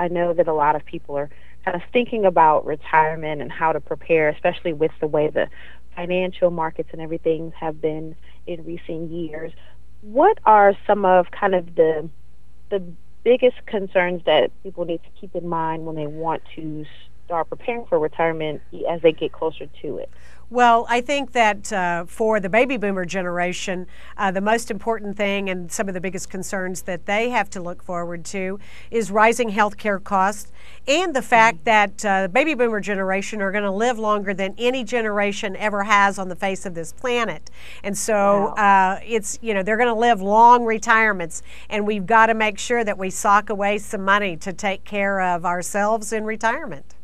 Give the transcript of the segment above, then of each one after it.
I know that a lot of people are kind of thinking about retirement and how to prepare, especially with the way the financial markets and everything have been in recent years. What are some of kind of the biggest concerns that people need to keep in mind when they want to start preparing for retirement as they get closer to it? Well, I think that for the baby boomer generation, the most important thing and some of the biggest concerns that they have to look forward to is rising healthcare costs and the fact that the baby boomer generation are going to live longer than any generation ever has on the face of this planet. And so Wow. they're going to live long retirements, and we've got to make sure that we sock away some money to take care of ourselves in retirement.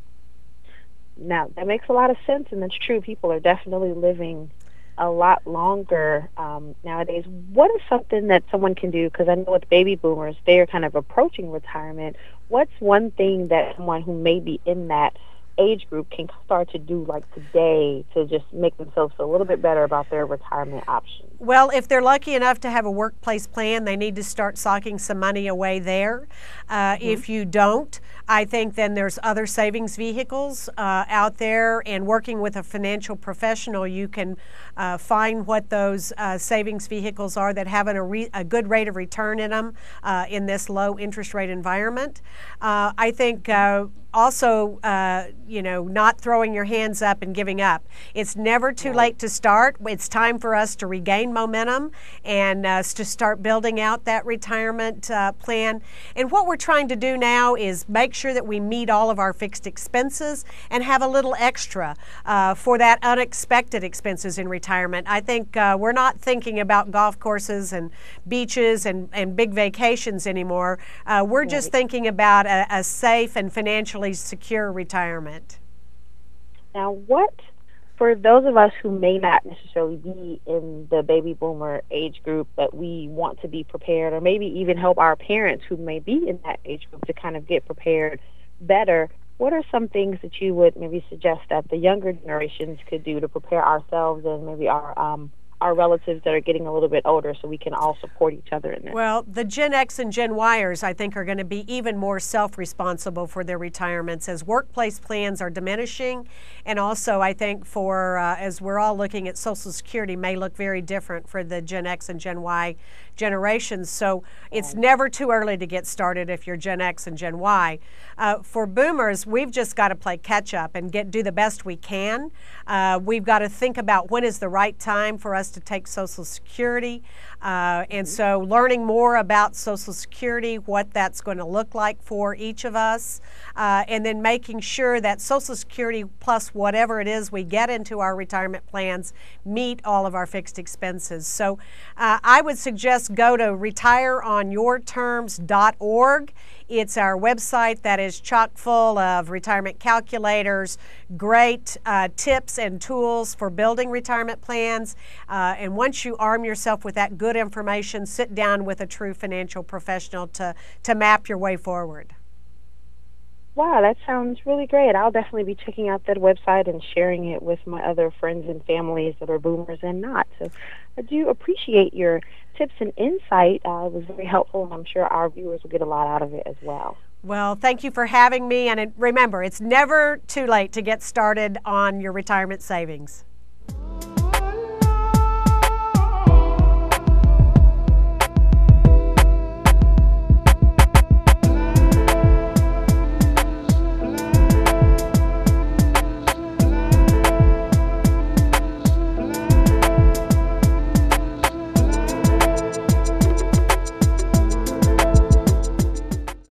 Now, that makes a lot of sense, and that's true. People are definitely living a lot longer nowadays. What is something that someone can do? Because I know with baby boomers, they are kind of approaching retirement. What's one thing that someone who may be in that age group can start to do like today to just make themselves feel a little bit better about their retirement options? Well, if they're lucky enough to have a workplace plan, they need to start socking some money away there. If you don't, I think then there's other savings vehicles out there, and working with a financial professional, you can find what those savings vehicles are that have a good rate of return in them in this low interest rate environment. I think also, not throwing your hands up and giving up. It's never too late to start. It's time for us to regain momentum and to start building out that retirement plan. And what we're trying to do now is make sure that we meet all of our fixed expenses and have a little extra for that unexpected expenses in retirement. I think we're not thinking about golf courses and beaches and big vacations anymore. We're just thinking about a safe and financially secure retirement. Now, for those of us who may not necessarily be in the baby boomer age group, but we want to be prepared, or maybe even help our parents who may be in that age group to kind of get prepared better, what are some things that you would maybe suggest that the younger generations could do to prepare ourselves and maybe our relatives that are getting a little bit older so we can all support each other in this? Well, the Gen X and Gen Yers, I think, are going to be even more self-responsible for their retirements as workplace plans are diminishing. And also, I think as we're all looking at Social Security, may look very different for the Gen X and Gen Y generations. So it's never too early to get started if you're Gen X and Gen Y. For boomers, we've just got to play catch up and do the best we can. We've got to think about when is the right time for us to take Social Security. And so learning more about Social Security, what that's going to look like for each of us, and then making sure that Social Security plus whatever it is we get into our retirement plans meet all of our fixed expenses. So I would suggest go to retireonyourterms.org. It's our website that is chock full of retirement calculators, great tips and tools for building retirement plans. And once you arm yourself with that good information, sit down with a true financial professional to map your way forward. Wow, that sounds really great. I'll definitely be checking out that website and sharing it with my other friends and families that are boomers and not. So I do appreciate your tips and insight. It was very helpful, and I'm sure our viewers will get a lot out of it as well. Well, thank you for having me. And remember, it's never too late to get started on your retirement savings.